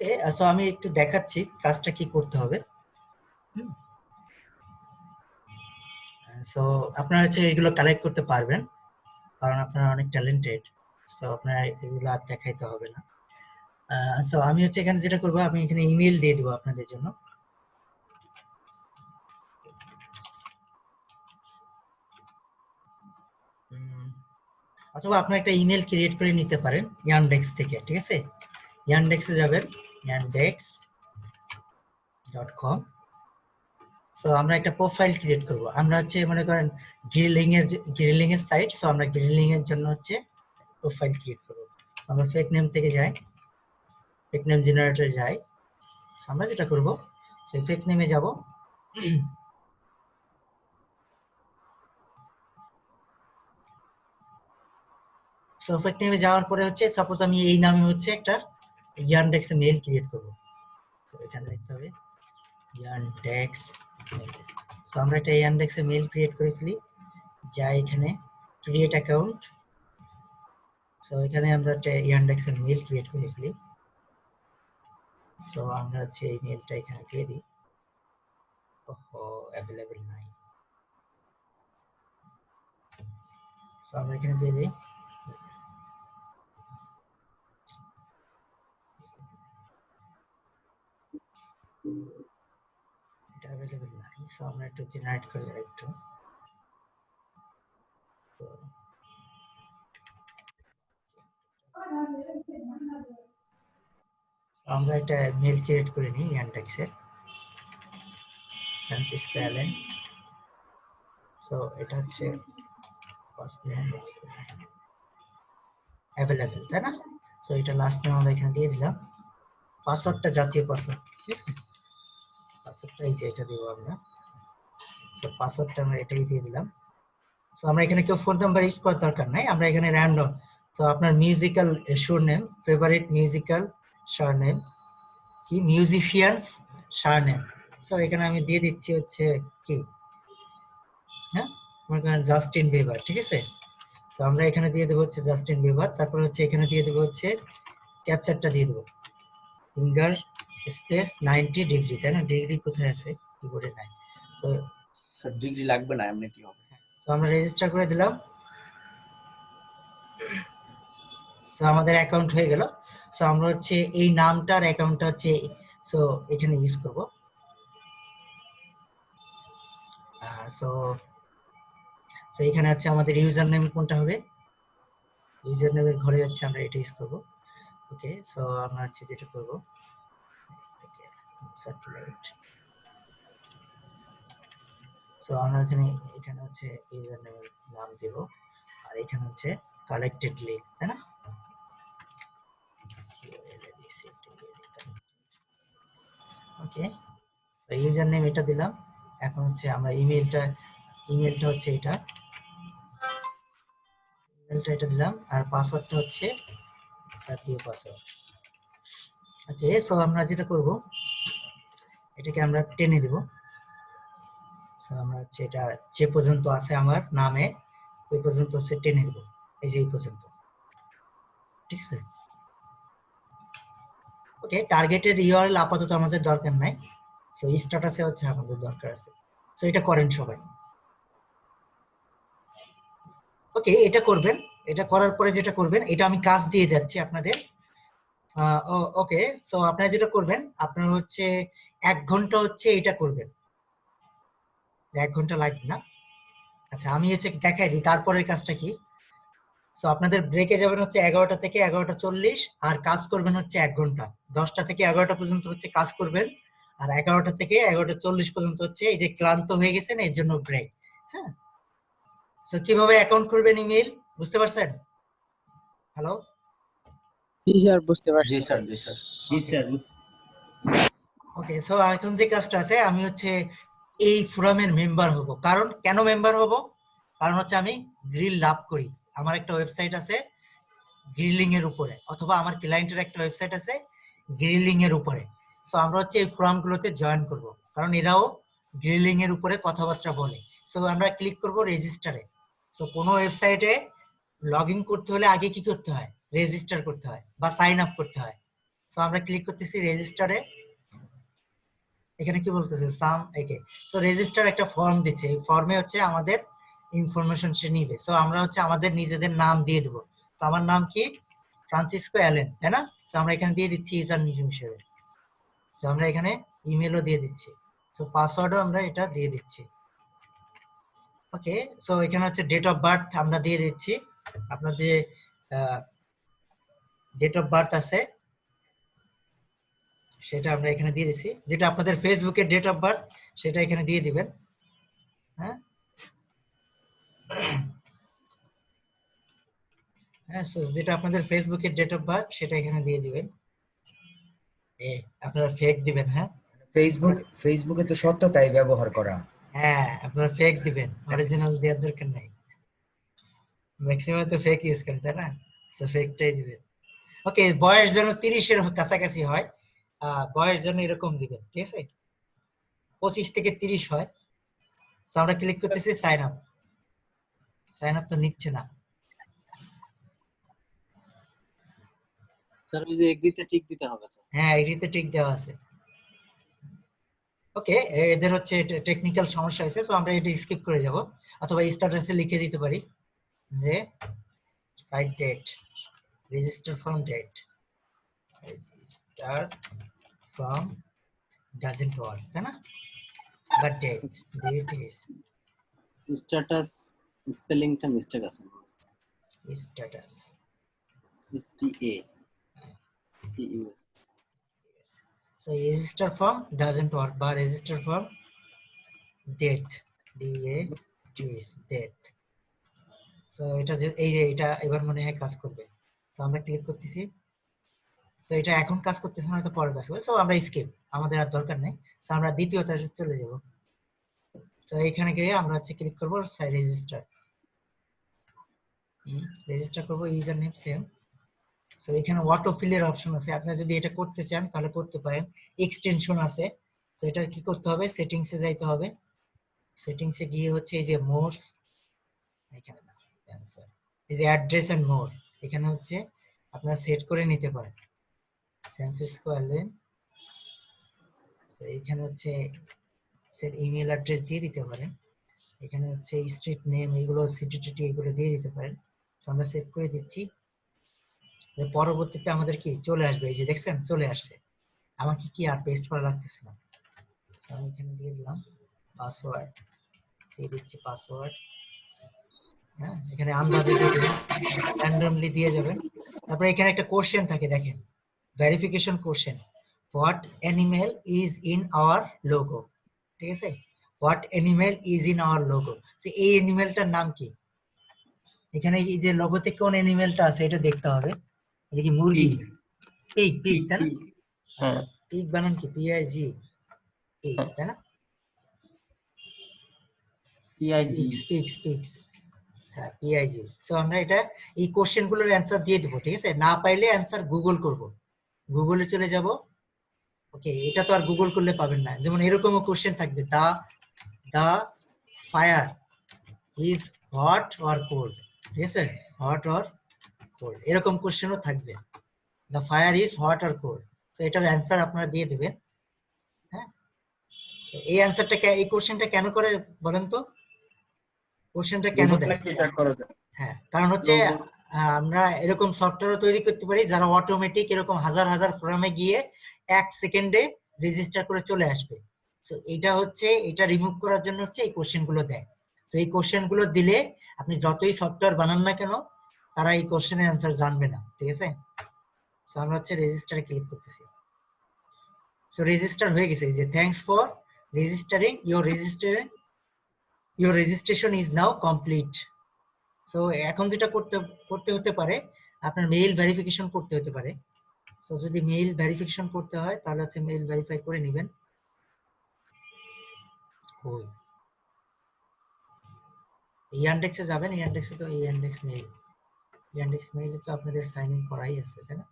ওকে, so আমি একটু দেখাচ্ছি কাজটা কি করতে হবে। সো আপনারা হচ্ছে এগুলো কালেক্ট করতে পারবেন, কারণ আপনারা অনেক ট্যালেন্টেড। সো আপনারা এগুলো আর দেখাইতে হবে না। সো আমি হচ্ছে এখানে যেটা করবো, আমি এখানে ইমেল দিয়ে দেবো আপনাদের জন্য। অথবা আপনার একটা ইমেল ক্রিয়েট করে নিতে পারেন ইয়ানডেক্স থেকে, ঠিক আছে? ইয়ানডেক্সে যাবেন, yandex.com। সো আমরা একটা প্রোফাইল ক্রিয়েট করব। আমরা হচ্ছে মনে করেন গ্রিলিং এর সাইট, সো আমরা গ্রিলিং এর জন্য হচ্ছে প্রোফাইল ক্রিয়েট করব। আমরা ফেক নেম থেকে যাই, ফেক নেম জেনারেটরে যাই। আমরা যেটা করব, সেই ফেক নেমে যাব। সো ফেক নেমে যাওয়ার পরে হচ্ছে সাপোজ আমি এই নামে হচ্ছে একটা ইয়ানডেক্সে মেল ক্রিয়েট করব। তো এখানে লিখতে হবে ইয়ানডেক্স। সো আমরা একটা ইয়ানডেক্সে মেল ক্রিয়েট করে ফেলি, যাই এখানে ক্রিয়েট অ্যাকাউন্ট। সো এখানে আমরা একটা ইয়ানডেক্সে মেল ক্রিয়েট করে ফেলি। সো আমরা হচ্ছে এই মেলটা এখানে দিয়ে দিই। অ্যাভেলেবল নাই, সো আমরা এখানে দিয়ে দিই। এটা অ্যাভেলেবল নাই, সো আমরা একটু জেনারেট করি একটু। আমরা একটা মেল ক্রিয়েট করে নিই ইয়ানডেক্সে, ফ্রান্সিসকো অ্যালেন। সো এটা হচ্ছে ফার্স্ট নেম অ্যাভেলেবল, তাই না? সো এটা লাস্ট নেম আমরা এখানে দিয়ে দিলাম। পাসওয়ার্ডটা জাতীয় পাসওয়ার্ড, ঠিক আছে? পাসওয়ার্ডটা এই যে এটা দিব আমরা। সো পাসওয়ার্ডটা আমরা এটাই দিয়ে দিলাম। সো আমরা এখানে কেউ ফোন নাম্বার ইউজ করার দরকার নাই, আমরা এখানে র্যান্ডম। সো আপনার musical surname, favourite musical surname কি, মিউজিশিয়ানস সারনেম। সো এখানে আমি দিয়ে দিচ্ছি হচ্ছে কি, হ্যাঁ, মনে করেন জাস্টিন বিবার, ঠিক আছে? তো আমরা এখানে দিয়ে দেবো হচ্ছে জাস্টিন বিবার। তারপর হচ্ছে এখানে দিয়ে দেবো হচ্ছে ক্যাপচারটা দিয়ে দেবো, ফিঙ্গার স্পেস 90 ডিগ্রি, তাই না? ডিগ্রি কোথায় আছে, কিবোর্ডে নাই। সো ডিগ্রি লাগবে না, এমনি কি হবে। তো আমরা রেজিস্টার করে দিলাম। সো আমাদের অ্যাকাউন্ট হয়ে গেল। সো আমরা হচ্ছে এই নামটার অ্যাকাউন্টটা হচ্ছে সো এখানে ইউজ করব। সো তো এখানে হচ্ছে আমাদের ইউজার নেম কোনটা হবে, ইউজার নেমের ঘরে হচ্ছে আমরা এটা ইউজ করব। ওকে, সো আমরা হচ্ছে যেটা করব, স্যাটেলাইট। সো আমরা এখানে হচ্ছে ইউজার নেমের নাম দেব, আর এখানে হচ্ছে কালেক্টেড লিঙ্ক, তাই না? ওকে, তো ইউজার নেম এটা দিলাম। এখন হচ্ছে আমরা ইমেলটা হচ্ছে এটা দিলাম, আর পাসওয়ার্ডটা হচ্ছে জাতীয় পাসওয়ার্ড। ওকে, সো আমরা যেটা করব, এটাকে আমরা টেনে দেব। সো আমরা হচ্ছে এটা যে পর্যন্ত আছে আমার নামে ওই পর্যন্ত হচ্ছে টেনে দেব, এই যে এই পর্যন্ত, ঠিক আছে? ওকে, টার্গেটেড ইউআরএল আপাতত আমাদের দরকার নাই, সো স্ট্যাটাসে হচ্ছে আমাদের দরকার আছে। সো এটা করেন সবাই। ওকে, এটা করবেন। এটা করার পরে যেটা করবেন, এটা আমি কাজ দিয়ে যাচ্ছি আপনাদের। ওকে, সো আপনারা যেটা করবেন, আপনারা হচ্ছে 1 ঘন্টা হচ্ছে এটা করবেন। 1 ঘন্টা লাগবে না। আচ্ছা, আমি হচ্ছে দেখাই দিই তারপরের কাজটা কি। সো আপনাদের ব্রেকে যাবেন হচ্ছে 11টা থেকে 11:40, আর কাজ করবেন হচ্ছে 1 ঘন্টা। 10টা থেকে 11টা পর্যন্ত হচ্ছে কাজ করবেন, আর 11টা থেকে 11:40 পর্যন্ত হচ্ছে এই যে ক্লান্ত হয়ে গেছেন এর জন্য ব্রেক। হ্যাঁ, সো কিভাবে অ্যাকাউন্ট করবেন ইমেল বুঝতে পারছেন? হ্যালো, জি স্যার, বুঝতে পারছি। জি স্যার, জি স্যার, জি স্যার। ওকে, সো এখন যে কাজটা আছে, আমি হচ্ছে এই ফোরামের মেম্বার হব। কারণ কেন মেম্বার হব? কারণ হচ্ছে আমি গ্রিল লাভ করি। আমার একটা ওয়েবসাইট আছে গ্রিলিং এর উপরে, অথবা আমার ক্লায়েন্টের একটা ওয়েবসাইট আছে গ্রিলিং এর উপরে। সো আমরা হচ্ছে এই ফোরামগুলোতে জয়েন করব, কারণ এরাও গ্রিলিং এর উপরে কথাবার্তা বলে। সো আমরা ক্লিক করব রেজিস্টারে। সো কোনো ওয়েবসাইটে লগ ইন করতে হলে আগে কি করতে হয়, রেজিস্টার করতে হয় বা সাইন আপ করতে হয়। সো আমরা ক্লিক করতেছি রেজিস্টারে। এখানে কি বলতেছে সাম একে। সো রেজিস্টার একটা ফর্ম দিচ্ছে, এই ফর্মে হচ্ছে আমাদের ইনফরমেশন সে নিবে। সো আমরা হচ্ছে আমাদের নিজেদের নাম দিয়ে দেবো। তো আমার নাম কি ফ্রান্সিসকো অ্যালেন, তাই না? সো আমরা এখানে দিয়ে দিচ্ছি ইউজার নেম হিসেবে। তো আমরা এখানে ইমেলও দিয়ে দিচ্ছি। সো পাসওয়ার্ডও আমরা এটা দিয়ে দিচ্ছি। ওকে, সো এখানে হচ্ছে ডেট অফ বার্থ আমরা দিয়ে দিচ্ছি। আপনার যে ডেট অফ বার্থ আছে সেটা আমরা এখানে দিয়ে দিচ্ছি, যেটা আপনাদের ফেসবুকের ডেট অফ বার্থ সেটা এখানে দিয়ে দিবেন। হ্যাঁ হ্যাঁ, যেটা আপনাদের ফেসবুকের ডেট অফ বার্থ সেটা এখানে দিয়ে দিবেন। আপনারা ফেক দিবেন। হ্যাঁ, ফেসবুকে তো সত্যটাই ব্যবহার করা। হ্যাঁ আপনারা ফেক দিবেন, অরিজিনাল দেওয়ার দরকার নাই। ম্যাক্সিমাম তো ফেক ইউজ করেন, তাই না? সো ফেকটাই দিবেন। ওকে, বয়স যেন 30-এর কাছাকাছি হয়, বয়স যেন এরকম দিবেন, ঠিক আছে? 25 থেকে 30 হয়। সো আমরা ক্লিক করতেছি সাইন আপ। সাইন আপ তো নিচ্ছে না। স্যার ওই যে এগ্রিতে টিক দিতে হবে স্যার। হ্যাঁ, এটিতে টিক দেওয়া আছে। ওকে, এদের হচ্ছে টেকনিক্যাল সমস্যা হয়েছে, তো আমরা এটা স্কিপ করে যাব, অথবা স্ট্যাটাসে লিখে দিতে পারি যে site date register from date, register from doesn't work, তাই না? বাট ডেট ইজ স্ট্যাটাস স্পেলিংটা মিস্টেক আছে। Status STA TUS। so register form doesn't work বা register form date date। so এটা যে এই যে এটা এবার মনে হয় কাজ করবে। তো আমরা ক্লিক করতেছি, তো এটা এখন কাজ করতেছে না, হয়তো পরে কাজ করবে। সো আমরা স্কিপ, আমাদের আর দরকার নেই। তো আমরা দ্বিতীয়টা চলে যাব। তো এখানে গিয়ে আমরা হচ্ছে ক্লিক করব রেজিস্টার, রেজিস্টার করব ইউজার নেম সেম। তো এখানে অটো ফিলের অপশন আছে, আপনি যদি এটা করতে চান তাহলে করতে পারেন। এক্সটেনশন আছে, তো এটা কি করতে হবে, সেটিংসে যাইতে হবে। সেটিংসে গিয়ে হচ্ছে এই যে মোর, এখানে না অ্যানসার, এই যে অ্যাড্রেস এন্ড মোর, এখানে হচ্ছে আপনারা সেট করে নিতে পারেন ফ্রান্সিসকো অ্যালেন। তো এখানে হচ্ছে সেট ইমেল অ্যাড্রেস দিয়ে দিতে পারেন। এখানে হচ্ছে স্ট্রিট নেম, এগুলো সিটি টিটি এগুলো দিয়ে দিতে পারেন। তো আমরা সেট করে দিচ্ছি। পরবর্তীতে আমাদের কি চলে আসবে, এই যে দেখছেন চলে আসছে। আমাকে কি আর পেস্ট করা লাগতেছে না। আমি এখানে দিয়ে দিলাম পাসওয়ার্ড, দিয়ে দিচ্ছি পাসওয়ার্ড। হ্যাঁ, এখানে আন্দাজে দিয়ে দেবেন, র্যান্ডমলি দিয়ে যাবেন। তারপরে এখানে একটা কোশ্চেন থাকে, দেখেন verification question, what animal is in our logo, ঠিক আছে? What animal is in our logo, এই অ্যানিমেলটার নাম কি? এখানে এই যে লোগোতে কোন অ্যানিমেলটা আছে এটা দেখতে হবে। এটা কি মুরগি? পিগ, পিগ তাই না? আচ্ছা, পিগ বানান কি? PIG, পিগ তাই না? পিগস, হ্যাঁ PIG। সো আমরা এটা এই কোশ্চেন গুলোর অ্যান্সার দিয়ে দেবো, ঠিক আছে? না পাইলে অ্যান্সার গুগল করব, গুগলে চলে যাব। ওকে, এটা তো আর গুগল করলে পাবেন না। যেমন এরকমও কোশ্চেন থাকবে, the fire is hot or cold, ঠিক আছে? হট অর কোল্ড, এরকম কোশ্চেনও থাকবে। The fire is hot or cold, তো এটার অ্যান্সার আপনারা দিয়ে দিবেন। হ্যাঁ, এই অ্যান্সারটা এই কোশ্চেনটা কেন করে বলেন তো? কোশ্চেনটা কেন দেয়? হ্যাঁ, কারণ হচ্ছে আমরা এরকম সফটওয়্যার তৈরি করতে পারি যারা অটোমেটিক এরকম হাজার হাজার ফর্মে গিয়ে 1 সেকেন্ডে রেজিস্টার করে চলে আসবে। তো এটা হচ্ছে, এটা রিমুভ করার জন্য হচ্ছে এই কোশ্চেন গুলো দেয়। তো এই কোশ্চেন গুলো দিলে আপনি যতই সফটওয়্যার বানান না কেন, তারা এই কোশ্চেনের অ্যান্সার জানবে না, ঠিক আছে? তো আমরা হচ্ছে রেজিস্টারে ক্লিক করতেছি। সো রেজিস্টার হয়ে গেছে, যে thanks for registering your registration is now complete. So এখন যেটা করতে হতে পারে, আপনার মেইল ভেরিফিকেশন করতে হতে পারে। সো যদি মেইল ভেরিফিকেশন করতে হয় তাহলে হচ্ছে মেইল ভেরিফাই করে নেবেন। ওই ইয়ান্ডেক্সে যাবেন, ইয়ান্ডেক্সে তো ইয়ান্ডেক্স মেইলে তো আপনাদের সাইন ইন করাই আছে, তাই না?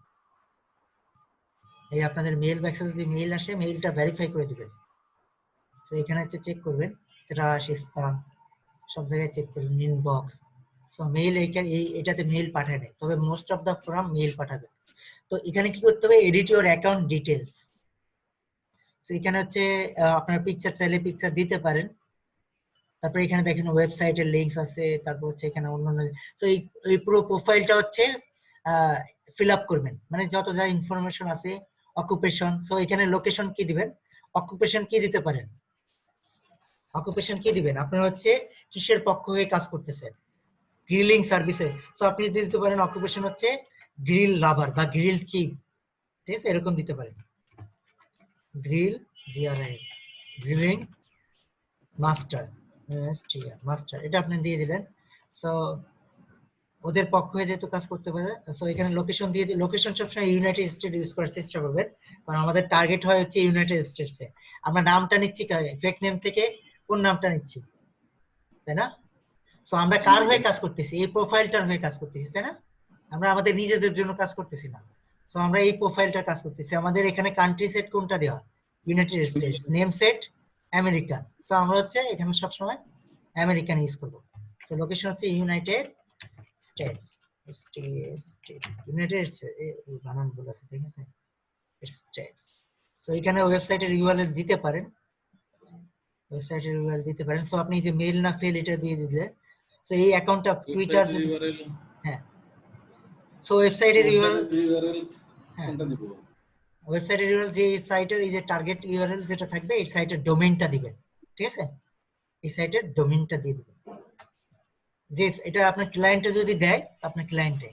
এই আপনাদের মেইল বক্সে যদি মেইল আসে, মেইলটা ভেরিফাই করে দিবেন। তো এখানে হচ্ছে চেক করবেন, ট্রাশ, স্প্যাম সব জায়গায় চেক করবেন, ইনবক্স। সো মেইল এটাতে মেইল পাঠায় না, তবে most of the form mail পাঠাবে। তো এখানে কি করতে হবে, এডিট ইউর অ্যাকাউন্ট ডিটেলস। তো এখানে হচ্ছে আপনার পিকচার চাইলে পিকচার দিতে পারেন। তারপরে এখানে দেখেন ওয়েবসাইটের লিংকস আছে, তারপর হচ্ছে এখানে অন্যান্য। তো এই পুরো প্রোফাইলটা হচ্ছে ফিল আপ করবেন, মানে যত যা ইনফরমেশন আছে, অকুপেশন। সো এখানে লোকেশন কি দিবেন, অকুপেশন কি দিতে পারেন, অকুপেশন কি দিবেন, আপনার হচ্ছে কিসের পক্ষ হয়ে কাজ করতেছেন, গ্রিলিং সার্ভিসে। সো আপনি দিতে পারেন অকুপেশন হচ্ছে গ্রিল লাভার বা গ্রিল চিফ, ঠিক আছে, এরকম দিতে পারেন। গ্রিল জিআরআই গ্রিলিং মাস্টার, মাস্টার, এটা আপনি দিয়ে দিলেন। সো ওদের পক্ষ হয়ে যেহেতু কাজ করতে পারে, সো এখানে লোকেশন দিয়ে দিই। লোকেশন সবসময় ইউনাইটেড স্টেট ইউজ করার চেষ্টা করবেন, কারণ আমাদের টার্গেট হয় হচ্ছে ইউনাইটেড স্টেটসে। আমরা নামটা নিচ্ছি ফেক নেম থেকে, কোন নামটা নিচ্ছি, তাই না? সো আমরা কার হয়ে কাজ করতেছি, এই প্রোফাইলটার হয়ে কাজ করতেছি, তাই না? আমরা আমাদের নিজেদের জন্য কাজ করতেছি না। সো আমরা এই প্রোফাইলটার কাজ করতেছি। আমাদের এখানে কান্ট্রি সেট কোনটা দেওয়া, United states, name set American. So আমরা হচ্ছে এখানে সবসময় আমেরিকান ইউজ করবো। সো লোকেশন হচ্ছে ইউনাইটেড স্টেটস, ইউনাইটেড বানান ভুল আছে, ঠিক আছে, স্টেটস। তো এখানে ওয়েবসাইটের ইউআরএল দিতে পারেন, ওয়েবসাইটের ইউআরএল দিতে পারেন। সো আপনি যে মেল না ফেল এটা দিয়ে দিলে, সো এই অ্যাকাউন্টটা টুইটার, হ্যাঁ। সো ওয়েবসাইটের ইউআরএল, হ্যাঁ, ওয়েবসাইটের ইউআরএল যে সাইটের এই যে টার্গেট ইউআরএল যেটা থাকবে, এই সাইটের ডোমেইনটা দিবেন, ঠিক আছে, এই সাইটের ডোমেইনটা দিয়ে দিবেন। যে এটা আপনার ক্লায়েন্টে যদি দেয়, আপনার ক্লায়েন্টে,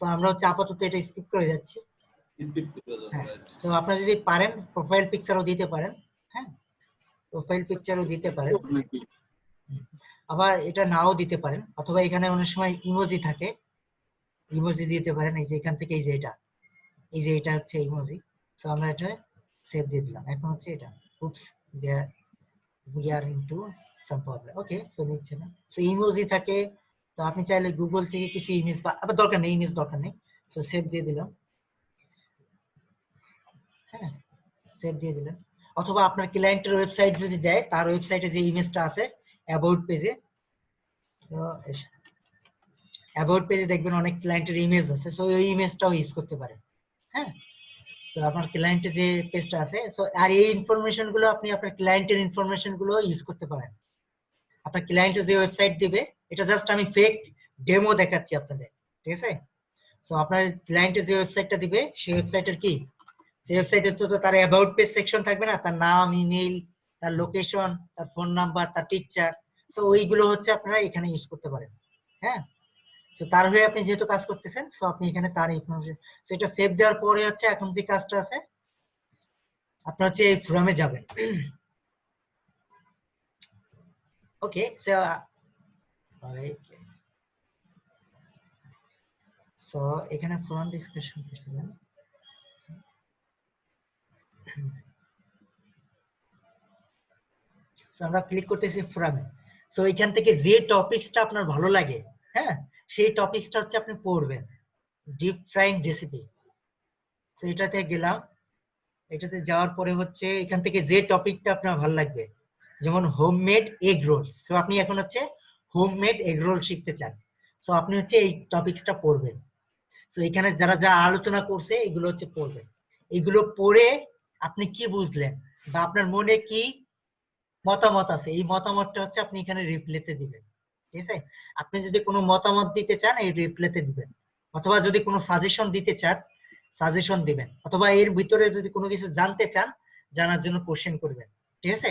তো আমরা হচ্ছে আপাতত এটা স্কিপ করে যাচ্ছি। হ্যাঁ, তো আপনারা যদি পারেন প্রোফাইল পিকচারও দিতে পারেন, হ্যাঁ, প্রোফাইল পিকচারও দিতে পারেন, আবার এটা নাও দিতে পারেন, অথবা এখানে অনেক সময় ইমোজি থাকে, ইমোজি দিতে পারেন। এই যে এখান থেকে এই যে এটা, এই যে এটা হচ্ছে ইমোজি। তো আমরা এটা সেভ দিয়ে দিলাম। এখন হচ্ছে এটা উপস we are into some problem, okay. So নিচ্ছে না, সো ইমোজি থাকে। তো আপনি চাইলে গুগল থেকে কিছু ইমেজ বা আবার দরকার নেই, ইমেজ দরকার নেই। সো সেভ দিয়ে দিলাম, হ্যাঁ, সেভ দিয়ে দিলেন। অথবা আপনার ক্লায়েন্টের ওয়েবসাইট যদি দেয়, তার ওয়েবসাইটে যে ইমেজটা আছে অ্যাবাউট পেজে, তো অ্যাবাউট পেজে দেখবেন অনেক ক্লায়েন্টের ইমেজ আছে, সো ওই ইমেজটাও ইউজ করতে পারেন, হ্যাঁ। তো আপনার ক্লায়েন্টের যে পেজটা আছে, সো আর এই ইনফরমেশন গুলো আপনি আপনার ক্লায়েন্টের ইনফরমেশন গুলো ইউজ করতে পারেন। আপনার ক্লায়েন্টের যে ওয়েবসাইট দিবে, এটা জাস্ট আমি ফেক ডেমো দেখাচ্ছি আপনাদের, ঠিক আছে। সো আপনার ক্লায়েন্টের যে ওয়েবসাইটটা দিবে, সেই ওয়েবসাইটের কি, সেই ওয়েবসাইটে তো তার অ্যাবাউট পেজ সেকশন থাকবে না, তার নাম, ইমেইল, তার লোকেশন, তার ফোন নাম্বার, তার পিকচার। সো ওইগুলো হচ্ছে আপনারা এখানে ইউজ করতে পারেন, হ্যাঁ। তো তার হয়ে আপনি যেহেতু কাজ করতেছেন, সো আপনি এখানে তার ইনফরমেশন, সেটা সেভ দেওয়ার পরে হচ্ছে এখন যে কাজটা আছে, আপনার হচ্ছে এই ফর্মে যাবেন, ওকে। সো এখানে ফ্রন্ট ডিসক্রিপশন করছিলেন, আমরা ক্লিক করতেছি ফোরামে। সো এখান থেকে যে টপিকসটা আপনার ভালো লাগে, হ্যাঁ, সেই টপিকসটা হচ্ছে আপনি পড়বেন। ডিপ ফ্রাইং রেসিপি, সো এটাতে গেলাম। এটাতে যাওয়ার পরে হচ্ছে এখান থেকে যে টপিকটা আপনার ভালো লাগবে, যেমন হোমমেড এগ রোল। সো আপনি এখন হচ্ছে হোমমেড এগ রোল শিখতে চান, সো আপনি হচ্ছে এই টপিকসটা পড়বেন। সো এখানে যারা যা আলোচনা করছে এগুলো হচ্ছে পড়বেন। এগুলো পড়ে আপনি কি বুঝলেন বা আপনার মনে কি মতামত আছে, এই মতামতটা হচ্ছে আপনি এখানে রিপ্লেতে দিবেন, ঠিক আছে। আপনি যদি কোনো মতামত দিতে চান, এই রিপ্লেতে দিবেন, অথবা যদি কোনো সাজেশন দিতে চান, সাজেশন দিবেন, অথবা এর ভিতরে যদি কোনো কিছু জানতে চান, জানার জন্য কোশ্চেন করবেন, ঠিক আছে।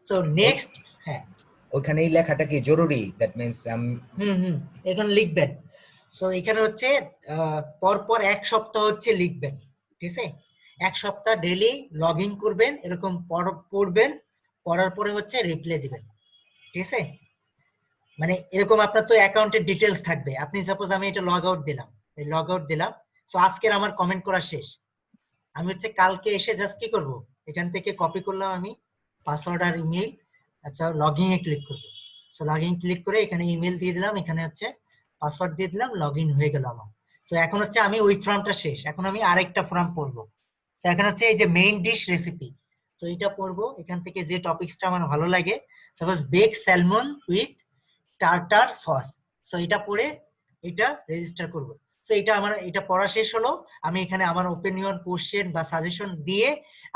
তো নেক্সট, হ্যাঁ, ওখানে এই লেখাটা কি জরুরি? দ্যাট মিন্স এখানে লিখবেন। সো এখানে হচ্ছে পরপর 1 সপ্তাহ হচ্ছে লিখবেন, ঠিক আছে। 1 সপ্তাহ ডেইলি লগ ইন করবেন, এরকম পড়বেন, পড়ার পরে হচ্ছে রিপ্লাই দিবেন, ঠিক আছে। মানে এরকম আপনার তো অ্যাকাউন্টের ডিটেলস থাকবে। আপনি সাপোজ আমি এটা লগ আউট দিলাম, এই লগ আউট দিলাম। সো আজকের আমার কমেন্ট করা শেষ। আমি হচ্ছে কালকে এসে জাস্ট কি করব, এখান থেকে কপি করলাম আমি পাসওয়ার্ড আর ইমেল, আচ্ছা লগইন এ ক্লিক করব। সো লগইন ক্লিক করে এখানে ইমেল দিয়ে দিলাম, এখানে হচ্ছে পাসওয়ার্ড দিয়ে দিলাম, লগইন হয়ে গেল আমার। সো এখন হচ্ছে আমি ওই ফর্মটা শেষ, এখন আমি আরেকটা ফর্ম পড়বো। তো এখন হচ্ছে এই যে মেইন ডিশ রেসিপি, তো এটা পড়বো। এখান থেকে যে টপিকসটা আমার ভালো লাগে, suppose bake salmon with tartar sauce, so এটা পড়ে এটা রেজিস্টার করব। সো এটা আমার এটা পড়া শেষ হলো, আমি এখানে আমার ওপিনিয়ন, কোশ্চেন বা সাজেশন দিয়ে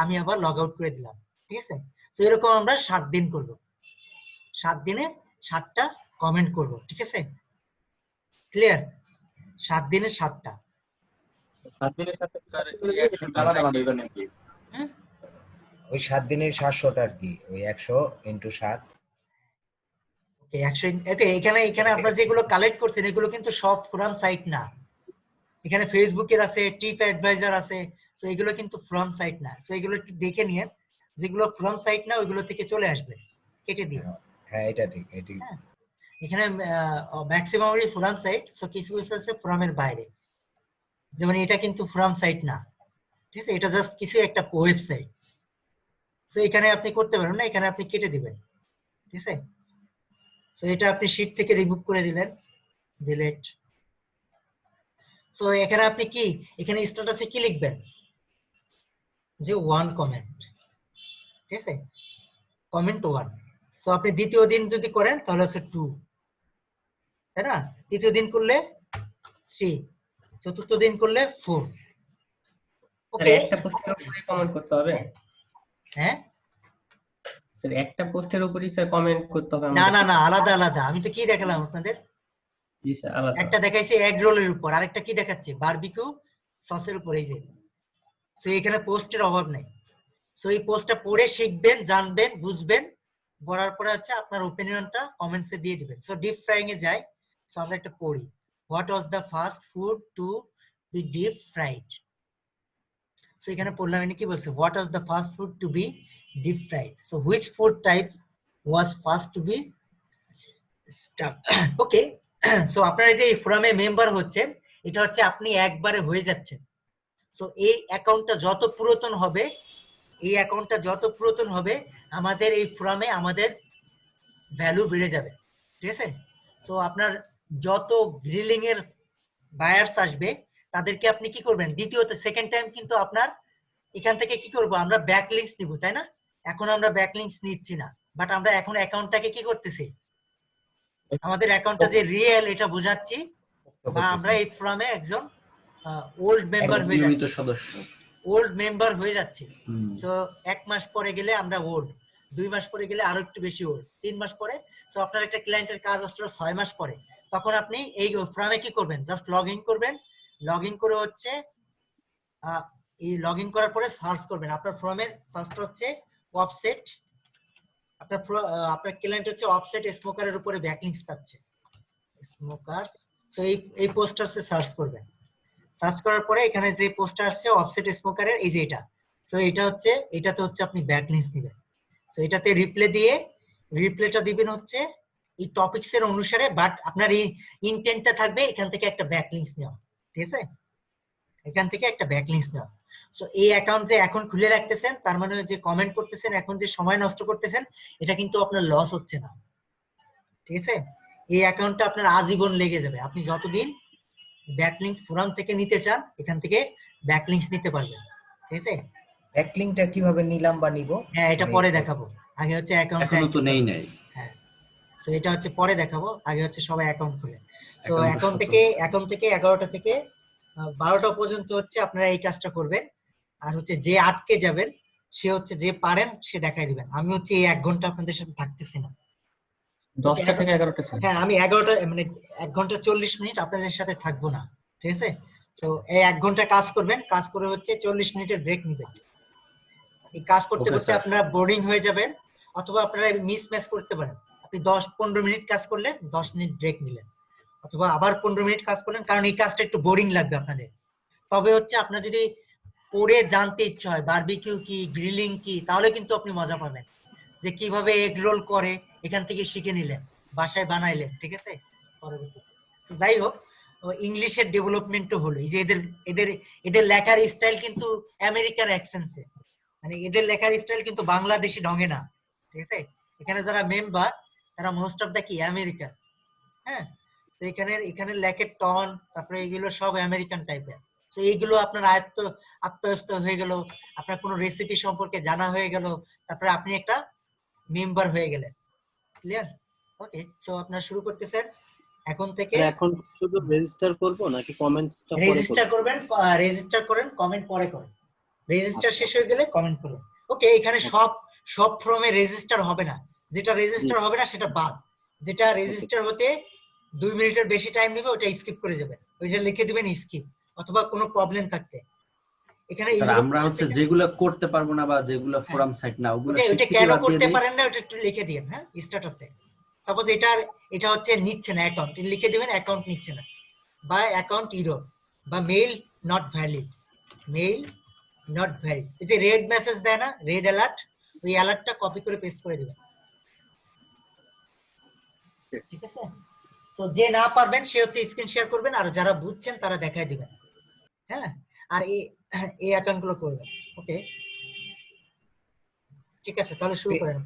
আমি আবার লগ আউট করে দিলাম, ঠিক আছে। তো এরকম আমরা 7 দিন করব, 7 দিনে 7টা কমেন্ট করব, ঠিক আছে, ক্লিয়ার? 7 দিনে 7টা। 7 দিনের সাথে স্যার আলাদা আলাদা হইবে নাকি? ওই 7 দিনের 700টা আর কি, ওই 100 ইনটু 7। ওকে 100, ওকে এখানে এখানে আপনারা যেগুলো কালেক্ট করছেন এগুলো কিন্তু সব ফোরাম সাইট না, এখানে ফেসবুকের আছে, টিপ অ্যাডভাইজার আছে, তো এগুলো কিন্তু ফোরাম সাইট না। তো এগুলো একটু দেখে নিয়ে, যেগুলো ফোরাম সাইট না ওইগুলো থেকে চলে আসবে, কেটে দিয়ে। হ্যাঁ এটা ঠিক, এটি হ্যাঁ, এখানে ম্যাক্সিমামই ফোরাম সাইট, সো কিছু কিছু আছে ফোরামের বাইরে, যেমন এটা কিন্তু ফোরাম সাইট না, ঠিক আছে, এটা জাস্ট কিছু একটা ওয়েবসাইট। তো এখানে আপনি করতে পারবেন না, এখানে আপনি কেটে দিবেন, ঠিক আছে। তো এটা আপনি শীট থেকে রিমুভ করে দিলেন, ডিলিট। তো এখানে আপনি কি এখানে স্ট্যাটাসে কি লিখবেন, যে 1 কমেন্ট, ঠিক আছে, কমেন্ট 1। তো আপনি দ্বিতীয় দিন যদি করেন তাহলে হচ্ছে 2, তাই না? তৃতীয় দিন করলে 3, চতুর্থ দিন করলে 4। ওকে, একটা পোস্টের উপরে কমেন্ট করতে হবে? হ্যাঁ, স্যার একটা পোস্টের উপরই স্যার কমেন্ট করতে হবে না আমাদের? না না, আলাদা আলাদা। আমি তো কি দেখালাম আপনাদের, জি স্যার, আলাদা। একটা দেখাইছে এগ রোলের উপর, আরেকটা কি দেখাচ্ছে বারবিকিউ সসের উপর, এই যে। তো এখানে পোস্টের অভাব নেই। সো এই পোস্টটা পড়ে শিখবেন, জানবেন, বুঝবেন, পড়ার পরে হচ্ছে আপনার ওপিনিয়নটা কমেন্টসে দিয়ে দিবেন। সো ডিপ ফ্রাইং এ যাই, সো আমরা একটা পড়ি, what was the first food to be deep fried. So এখানে পড়লাম, এখানে কি বলছে, what was the first food to be deep fried. So which food type was first to be stuff. Okay, so আপনারা যে এই ফোরামে মেম্বার হচ্ছেন, এটা হচ্ছে আপনি একবারে হয়ে যাচ্ছেন। সো এই অ্যাকাউন্টটা যত পুরাতন হবে, এই অ্যাকাউন্টটা যত পুরাতন হবে, আমাদের এই ফোরামে আমাদের ভ্যালু বেড়ে যাবে, ঠিক আছে। তো আপনার যত গ্রিলিং এর বায়ার্স আসবে তাদেরকে আপনি কি করবেন, দ্বিতীয়ত সেকেন্ড টাইম কিন্তু আপনার এখান থেকে কি করব, আমরা ব্যাকলিংকস নিব, তাই না? এখন আমরা ব্যাকলিংকস নিচ্ছি না, বাট আমরা এখন অ্যাকাউন্টটাকে কি করতেছি, আমাদের অ্যাকাউন্টটা যে রিয়েল এটা বোঝাচ্ছি, বা আমরা এই ফোরামে একজন ওল্ড মেম্বার হয়ে নিয়মিত যাচ্ছি, সদস্য। ওল্ড মেম্বার হয়ে যাচ্ছি। হুম। সো 1 মাস পরে গেলে আমরা ওল্ড, 2 মাস পরে গেলে আরো একটু বেশি ওল্ড, 3 মাস পরে। সো আপনার একটা ক্লায়েন্টের কাজ আসলে 6 মাস পরে, তখন আপনি এই ফর্মে কি করবেন, জাস্ট লগ ইন করবেন। লগ ইন করে হচ্ছে এই লগ ইন করার পরে সার্চ করবেন, আপনার ফর্মের সার্চটা হচ্ছে অফসেট, আপনার ক্লায়েন্ট হচ্ছে অফসেট স্মোকারের উপরে ব্যাকলিংকস থাকছে, স্মোকারস। সো এই পোস্টারসে সার্চ করবেন। সার্চ করার পরে এখানে যে পোস্টার আসছে অফসেট স্মোকারের, এই যে এটা, তো এটা হচ্ছে, এটাতে হচ্ছে আপনি ব্যাকলিংকস দিবেন। তো এটাতে রিপ্লে দিয়ে, রিপ্লেটা দিবেন হচ্ছে এই টপিকস এর অনুসারে, বাট আপনার এই ইনটেন্টটা থাকবে এখান থেকে একটা ব্যাকলিংকস নেওয়া, ঠিক আছে, এখান থেকে একটা ব্যাকলিংকস নেওয়া। সো এই অ্যাকাউন্ট যে এখন খুলে রাখতেছেন, তার মানে যে কমেন্ট করতেছেন, এখন যে সময় নষ্ট করতেছেন, এটা কিন্তু আপনার লস হচ্ছে না, ঠিক আছে। এই অ্যাকাউন্টটা আপনার আজীবন লেগে যাবে, আপনি যতদিন ব্যাকলিংক ফোরাম থেকে নিতে চান এখান থেকে ব্যাকলিংকস নিতে পারবেন, ঠিক আছে। ব্যাকলিংকটা কিভাবে নিলাম বা নিব? হ্যাঁ, এটা পরে দেখাবো, আগে হচ্ছে অ্যাকাউন্টটা। এখনো তো নেই নাই। হ্যাঁ, তো এটা হচ্ছে পরে দেখাবো, আগে হচ্ছে সবাই অ্যাকাউন্ট খুলে। তো Account তো অ্যাকাউন্ট থেকে 11টা থেকে 12টা পর্যন্ত হচ্ছে আপনারা এই কাজটা করবেন। আর হচ্ছে যে আটকে যাবেন, সে হচ্ছে যে পারেন সে দেখাই দিবেন। আমি হচ্ছে এই 1 ঘন্টা আপনাদের সাথে থাকতেছি না। 10টা থেকে 11টা স্যার? হ্যাঁ, আমি 11টা মানে 1 ঘন্টা 40 মিনিট আপনাদের সাথে থাকবো না, ঠিক আছে। তো এই 1 ঘন্টা কাজ করবেন, কাজ করে হচ্ছে 40 মিনিটের ব্রেক নেবেন। এই কাজ করতে Okay, করতে sir. আপনারা বোরিং হয়ে যাবেন, অথবা আপনারা মিস ম্যাচ করতে পারেন। আপনি 10-15 মিনিট কাজ করলেন, 10 মিনিট ব্রেক নিলেন, অথবা আবার 15 মিনিট কাজ করলেন, কারণ এই কাজটা একটু বোরিং লাগবে আপনাদের। তবে হচ্ছে আপনার যদি পড়ে জানতে ইচ্ছা হয় বারবিকিউ কি, গ্রিলিং কি, তাহলে কিন্তু আপনি মজা পাবেন, যে কিভাবে এগ রোল করে এখান থেকে শিখে নিলেন, বাসায় বানাইলেন, ঠিক আছে। পরবর্তীতে তো যাই হোক, ইংলিশের ডেভেলপমেন্টও হলো, এই যে এদের এদের এদের লেখার স্টাইল কিন্তু আমেরিকার অ্যাকসেন্টে, মানে এদের লেখার স্টাইল কিন্তু বাংলাদেশি ঢঙে না, ঠিক আছে। এখানে যারা মেম্বার তারা মোস্ট অফ দা কি আমেরিকান, হ্যাঁ। তো এখানে লেখের টন, তারপরে এগুলো সব আমেরিকান টাইপের। তো এইগুলো আপনার আত্মস্থ হয়ে গেল, আপনার কোনো রেসিপি সম্পর্কে জানা হয়ে গেল, তারপরে আপনি একটা মেম্বার হয়ে গেলেন, ক্লিয়ার। ওকে, সো আপনারা শুরু করতেছেন। এখন থেকে তাহলে এখন শুধু রেজিস্টার করব নাকি কমেন্টসটা পরে রেজিস্টার করব? করবেন, রেজিস্টার করেন, কমেন্ট পরে করেন। রেজিস্টার আচ্ছা। শেষ হয়ে গেলে কমেন্ট করুন। ওকে, এখানে সব ফর্মে রেজিস্টার হবে না, যেটা রেজিস্টার হবে না সেটা বাদ। যেটা রেজিস্টার হতে 2 মিনিটের বেশি টাইম নেবে ওটা স্কিপ করে যাবেন, ওইটা লিখে দিবেন স্কিপ, অথবা কোনো প্রবলেম থাকতে। এখানে স্যার আমরা হচ্ছে যেগুলো করতে পারবো না বা যেগুলো ফোরাম সাইট না ওগুলো ওটা শিখতে কেন বাদ দিয়ে করতে দেই। পারেন না ওটা একটু লিখে দিন। হ্যাঁ, স্ট্যাটাসে সাপোজ এটা হচ্ছে নিচ্ছে না অ্যাকাউন্ট, লিখে দিবেন অ্যাকাউন্ট নিচ্ছে না, বা অ্যাকাউন্ট ইরর, বা mail not valid, mail not valid. এই যে রেড মেসেজ দেয় না, রেড অ্যালার্ট, ওই অ্যালার্টটা কপি করে পেস্ট করে দিবেন। ঠিক আছে? তো যে না পারবেন সে হচ্ছে স্ক্রিন শেয়ার করবেন, আর যারা বুঝছেন তারা দেখায় দিবেন। হ্যাঁ, আর এই অ্যাকাউন্ট গুলো করবেন। ওকে, ঠিক আছে, তাহলে শুরু করেন।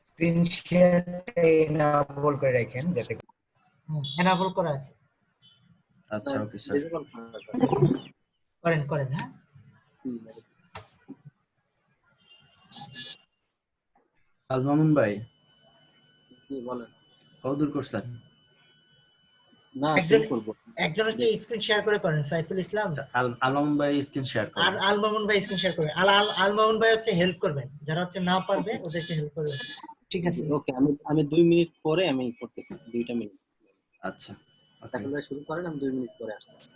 স্ক্রিন শেয়ারটা এনেবল করে রাখেন যাতে এনাবল করা আছে। আচ্ছা ওকে স্যার। ডিসেবল করা করেন। হ্যাঁ, আলমামুন ভাই জি বলেন। কতদূর করছেন? না একজন শুরু করব। একজন হচ্ছে স্ক্রিন শেয়ার করে করেন, সাইফুল ইসলাম, আচ্ছা আলমামুন ভাই স্ক্রিন শেয়ার আর করেন। আল মামুন ভাই স্ক্রিন শেয়ার করবেন। আল মামুন ভাই হচ্ছে হেল্প করবেন, যারা হচ্ছে না পারবে ওদেরকে হেল্প করবেন। ঠিক আছে? ওকে, আমি 2 মিনিট পরে আমি করতেছি, 2টা মিনিট। আচ্ছা ওকে। তাহলে শুরু করেন, আমি 2 মিনিট পরে আসতেছি।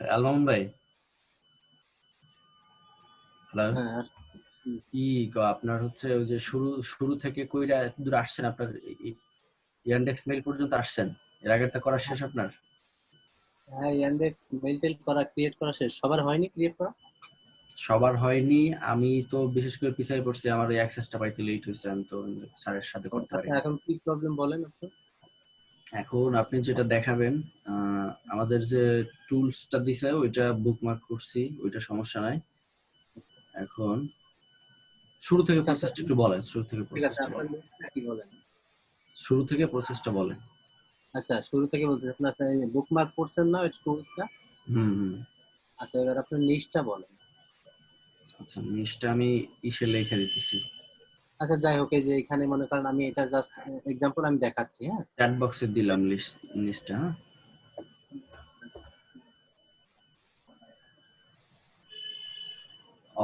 আলমামুন ভাই হ্যালো। হ্যাঁ, আপনার হচ্ছে ওই যে শুরু থেকে কইরা দূর আসছেন, আপনার ইয়ান্ডেক্স মেইল পর্যন্ত আসছেন, এর আগেরটা করা শেষ আপনার? হ্যাঁ, ইনডেক্স মেইল টেল করা, ক্রিয়েট করা শেষ। সবার হয়নি ক্রিয়েট করা? সবার হয়নি, আমি তো বিশেষ করে পিছাই পড়ছি, আমার এই অ্যাক্সেসটা পাইতে লেট হয়েছে, আমি তো স্যারের সাথে করতে পারি। আচ্ছা, এখন কি প্রবলেম বলেন আপনি? এখন আপনি যেটা দেখাবেন, আমাদের যে টুলসটা দিছে ওইটা বুকমার্ক করছি, ওইটা সমস্যা নাই। এখন শুরু থেকে প্রসেসটা একটু বলেন, শুরু থেকে ঠিক আছে, প্রসেসটা আপনার বলেন, লিস্টটা কি বলেন? শুরু থেকে প্রসেসটা বলেন। আচ্ছা, শুরু থেকে বলতে আপনার বুকমার্ক করছেন না ওই টুলসটা? হুম। আচ্ছা, এবার আপনার লিস্টটা বলেন। আচ্ছা নিচটা আমি ইসে লিখে দিতেছি, আচ্ছা, যাই হোক, এই যে এখানে মনে করেন আমি এটা জাস্ট এক্সাম্পল আমি দেখাচ্ছি। হ্যাঁ, চ্যাট বক্সে দিলাম লিস্টটা।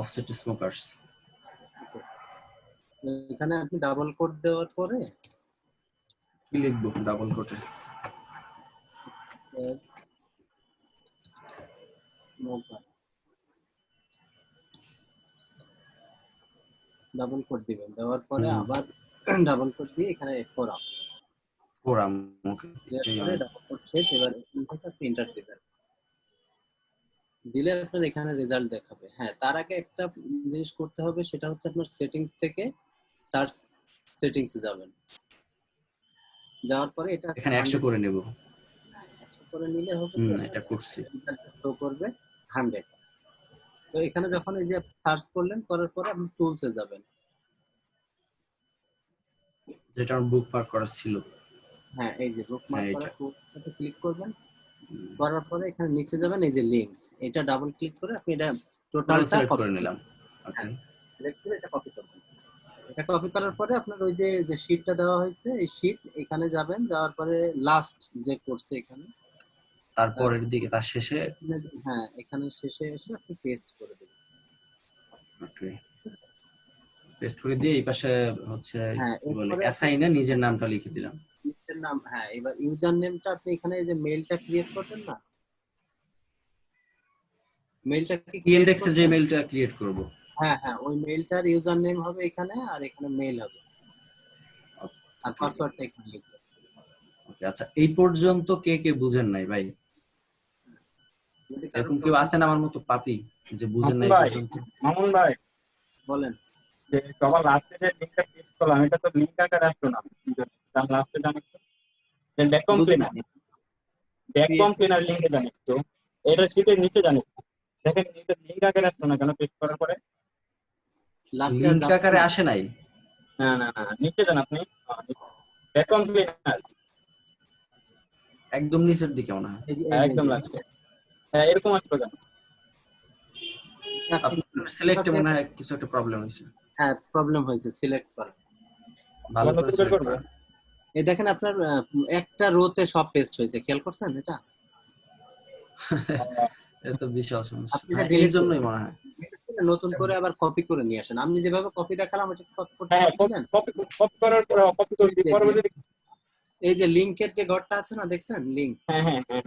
অফসেট স্মোকার্স, এখানে আপনি ডাবল কোড দেওয়ার পরে কি লিখবো ডাবল কোটে? ডাবল কোড দিবেন, দেওয়ার পরে আবার ডাবল কোড দিয়ে এখানে ফোরাম ফোরাম, ওকে পরে ডাবল কোড শেষ। এবার এখান থেকে আপনি এন্টার দিবেন, দিলে আপনার এখানে রেজাল্ট দেখাবে। হ্যাঁ, তার আগে একটা জিনিস করতে হবে, সেটা হচ্ছে আপনার সেটিংস থেকে সার্চ সেটিংসে যাবেন। যাওয়ার পরে এটা এখানে 100 করে নেব। 100 করে নিলে হবে কি, এটা করছি। রেজাল্ট শো করবে 100। তো এখানে যখন এই যে সার্চ করলেন, করার পরে আপনি টুলসে যাবেন। যেটা আমার বুকমার্ক করা ছিল। হ্যাঁ, এই যে বুকমার্ক হ্যাঁ, করা এটা টুলসটাতে ক্লিক করবেন। করার পরে এখানে নিচে যাবেন, এই যে লিংকস, এটা ডাবল ক্লিক করে আপনি এটা টোটাল টোটালটা সিলেক্ট কপি করে নিলাম। ওকে, সিলেক্ট করে এটা কপি করবেন। এটা কপি করার পরে আপনার ওই যে শীটটা দেওয়া হয়েছে এই শীট এখানে যাবেন, যাওয়ার পরে লাস্ট যে করছে এখানে তারপরের দিকে তার শেষে হ্যাঁ এখানে শেষে এসে আপনি পেস্ট করে দেবেন। পেস্ট করে দিয়ে এই পাশে হচ্ছে হ্যাঁ কি বলে এরপরে অ্যাসাইনে নিজের নামটা লিখে দিলাম। ইউজার নাম, হ্যাঁ এবার ইউজার নেমটা আপনি এখানে এই যে মেইলটা ক্রিয়েট করবেন না, মেইলটা কি ক্রিয়েট ইনডেক্সে যে করছেন? মেইলটা ক্রিয়েট করব। হ্যাঁ হ্যাঁ ওই মেইলটার ইউজার নেম হবে এখানে, আর এখানে মেইল হবে, আর পাসওয়ার্ডটা এখানে লিখবেন। ওকে আচ্ছা, এই পর্যন্ত কে কে বুঝেন নাই ভাই? যদি কারো এরকম কেউ আছেন আমার মতো পাপি যে বুঝেন নাই ভাই, পর্যন্ত? মামুন ভাই, বলেন। যে সবার লাস্টে যে লিঙ্কটা টেস্ট করলাম এটা তো লিঙ্ক আকারে আসতো না। তার লাস্টে জানিস তো যে ব্যাক কমপ্লেনার, ব্যাক কমপ্লেনার লিঙ্কে জানিস তো এটা শীটের নিচে জানিস তো। দেখেন এটা লিঙ্ক আকারে আসতো না কেন পেস্ট করার পরে? লাস্টে লিংক যাচ্ছে আকারে না। আসে নাই? না না না নিচে যান আপনি, ব্যাক কমপ্লেনার একদম নিচের দিকে মনে হয়। এই যে একদম লাস্টে। হ্যাঁ এরকম আসতো কেন? আপনি আপনার সিলেক্টে মনে হয় কিছু একটা প্রবলেম হয়েছে। হ্যাঁ প্রবলেম হয়েছে, সিলেক্ট করেন। ভালো আবার করে নতুন করে সিলেক্ট করবো? করেন। এই দেখেন আপনার একটা রোতে সব পেস্ট হয়েছে, খেয়াল করছেন এটা? এটা তো বিশাল সমস্যা। আপনি এটা এই ডিলিট জন্যই মনে হয়। নতুন করে আবার কপি করে নিয়ে আসেন। আপনি যেভাবে কপি দেখালাম এটা করতে হ্যাঁ পারছিলেন? কপি করার পরে কপি করবি পরবর্তীতে। এই যে লিংকের যে ঘরটা আছে না, দেখছেন লিংক? হ্যাঁ হ্যাঁ হ্যাঁ।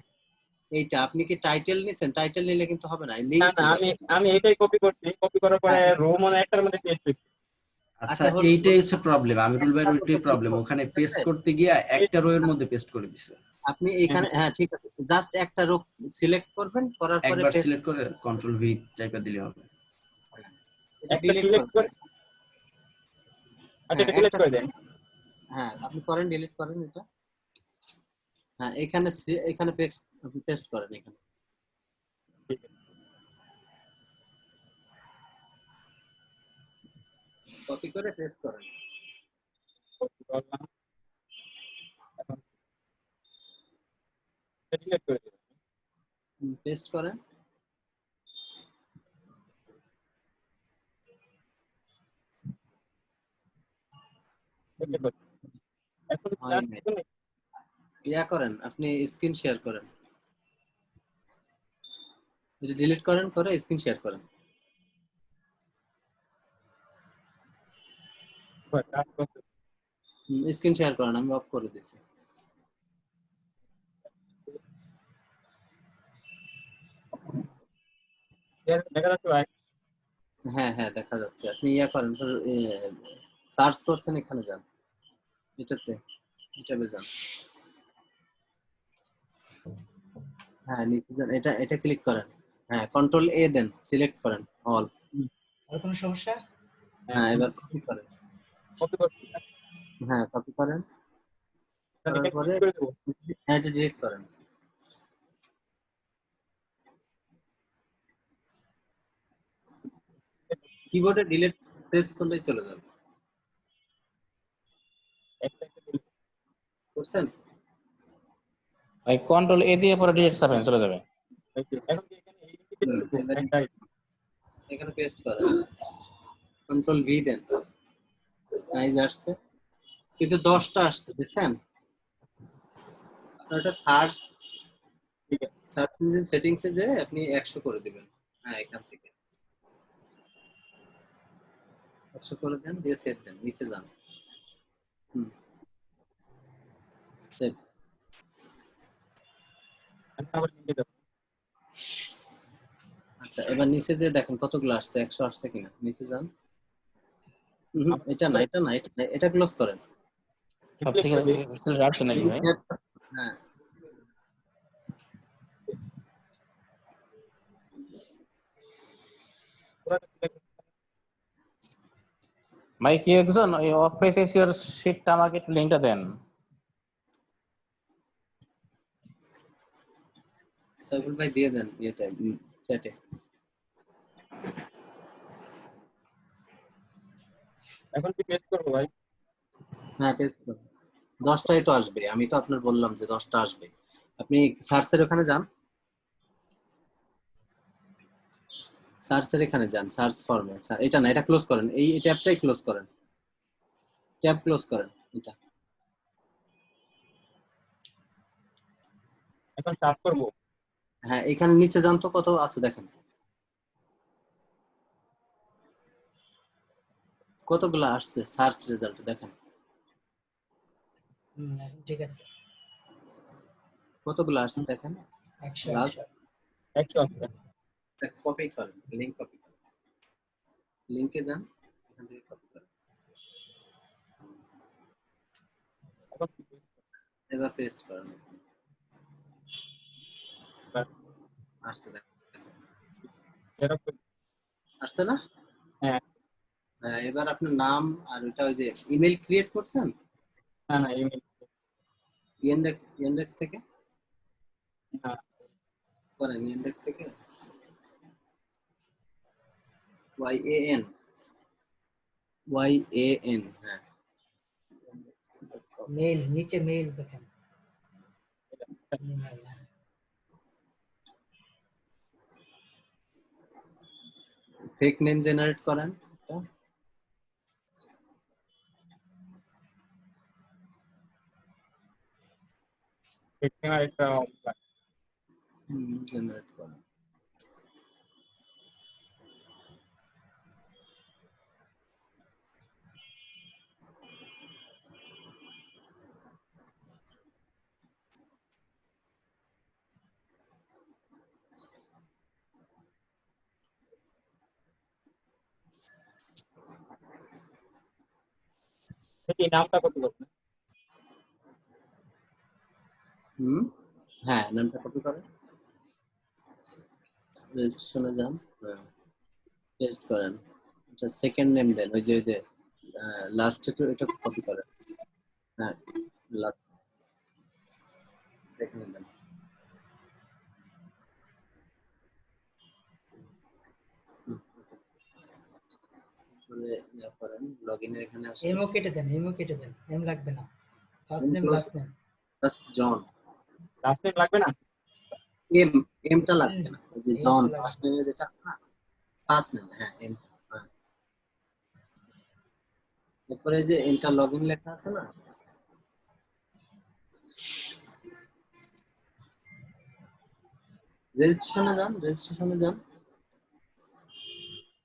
এইটা আপনি কি টাইটেল নিছেন? টাইটেল নিলে কিন্তু হবে না, না লিংকস না যাবে। আমি এটাই কপি করছি, কপি করার পরে হ্যাঁ। রো মনে একটার মধ্যে পেস্ট করছি। আচ্ছা হলো, এইটাই হচ্ছে প্রবলেম, আমিরুল ভাইয়ের একটার ওইটাই মধ্যে প্রবলেম, click ওখানে করতে পেস্ট হবে। করতে গিয়ে একটা রো এর মধ্যে পেস্ট করে দিছে। আপনি এখানে হ্যাঁ ঠিক আছে, জাস্ট একটা রো সিলেক্ট করবেন, করার পরে একবার পেস্ট, সিলেক্ট করে কন্ট্রোল ভি চাইপা দিলে হবে। এটা একটা ডিলিট সিলেক্ট করে করবেন। আচ্ছা হ্যাঁ এটা সিলেক্ট একটা, করে দেন। হ্যাঁ আপনি করেন, ডিলিট করেন এটা। হ্যাঁ এখানে এখানে পেস্ট, আপনি পেস্ট করেন এখানে। ঠিক আছে। কপি করে পেস্ট করেন। কপি করলাম, এখন সিলেক্ট করে দেন। পেস্ট করেন। ওকে করছি। এখন হয় নাই। ইয়া করেন, আপনি স্ক্রিন শেয়ার করেন, যদি ডিলিট করেন করে স্ক্রিন শেয়ার করেন। কাজ করতে স্ক্রিন শেয়ার করেন, আমি অফ করে দিছি। দেখা যাচ্ছে ভাই। হ্যাঁ হ্যাঁ দেখা যাচ্ছে। আপনি ইয়া করেন, সার্চ করছেন, এখানে যান, এটাতে, এটাতে যান। হ্যাঁ নিচে যান, এটা ক্লিক করেন। হ্যাঁ কন্ট্রোল এ দেন, সিলেক্ট করেন অল। আর কোনো সমস্যা? হ্যাঁ এবার কপি করেন। কপি করছি, হ্যাঁ কপি করেন, তাহলে করার পরে ক্লিক করে দেবো। হ্যাঁ এটা ডিলিট করেন। কিবোর্ডে ডিলিট প্রেস করলেই চলে যাবে। একটা একটা delete করছেন? ভাই কন্ট্রোল এ দিয়ে পরে ডিলিট চাপেন চলে যাবে। হয়েছে। এখন কি এখানে এই দিকে দেবো এবার একটা এখানে পেস্ট করেন, কন্ট্রোল ভি দেন, সাইজ আসছে, কিন্তু 10টা আসছে, দেখছেন? আপনার এটা সার্চ, ঠিক আছে। সার্চ ইঞ্জিন সেটিংসে যে আপনি 100 করে দিবেন। হ্যাঁ এখান থেকে 100 করে দেন, দিয়ে সেভ দেন, নিচে যান। সেভ। এখন আবার লিখে দেবো। আচ্ছা এবার নিচে যে দেখেন কতগুলো আসছে, 100 আসছে কিনা, নিচে যান। এটা না, এটা না, এটা না, এটা ক্লোজ করেন। সব থেকে আসছে নাকি ভাই? হ্যাঁ ভাই কি একজন ওই অফিস এসিওর শীটটা আমাকে একটু লিংকটা দেন। সাইফুল ভাই দিয়ে দেন ইয়েতে, চ্যাটে। এখন কি পেস্ট করবো ভাই? হ্যাঁ পেস্ট করুন। 10টাই তো আসবে, আমি তো আপনার বললাম যে 10টা আসবে। আপনি সার্চের ওখানে যান, সার্চের এখানে যান, সার্চ ফর্মে। এটা না, এটা ক্লোজ করেন, এই ট্যাবটাই ক্লোজ করেন। ট্যাব ক্লোজ করেন এটা। এখন সার্চ করবো। হ্যাঁ এখানে নিচে যান তো কত আছে দেখেন, কতগুলো আসছে সার্চ রেজাল্ট দেখেন, এখন ঠিক আছে। কতগুলো আসছে দেখেন। 100 লাস্ট 100 আছে। কপি করেন, লিংক কপি করেন, লিংকে যান, এখান থেকে কপি করেন, এখন এবার পেস্ট করেন। আসছে দেখেন, এরকম। আসছে না? হ্যাঁ। হ্যাঁ, এবার আপনার নাম আর ওইটা ওই যে ইমেল ক্রিয়েট করছেন না না ইমেল ইন্ডেক্স থেকে না। করেন, ইন্ডেক্স থেকে YAN হ্যাঁ মেইল নিচে মেইল দেখেন। email, হ্যাঁ। ফেক নেম জেনারেট করেন এটা। একটা জেনারেট করেন। এই নামটা কপি করবেন। হ্যাঁ নামটা কপি করেন, রেজিস্ট্রেশনে যান, পেস্ট করেন, এটা সেকেন্ড নেম দেন, ওই যে লাস্টে তো এটা কপি করেন, হ্যাঁ লাস্ট সেকেন্ড দেন। ইয়া করেন, লগইনের এখানে আসেন, এমও কেটে দেন, এমও কেটে দেন, এম লাগবে না। First name last name. Just John, last name লাগবে না। এমটা লাগবে না, ওই যে এমটা জন লাগবে ফার্স্ট নেমে যেটা আছে না, ফার্স্ট নেম, হ্যাঁ এম। এরপরে যে এন্টার লগইন লেখা আছে না, রেজিস্ট্রেশনে যান, রেজিস্ট্রেশনে যান,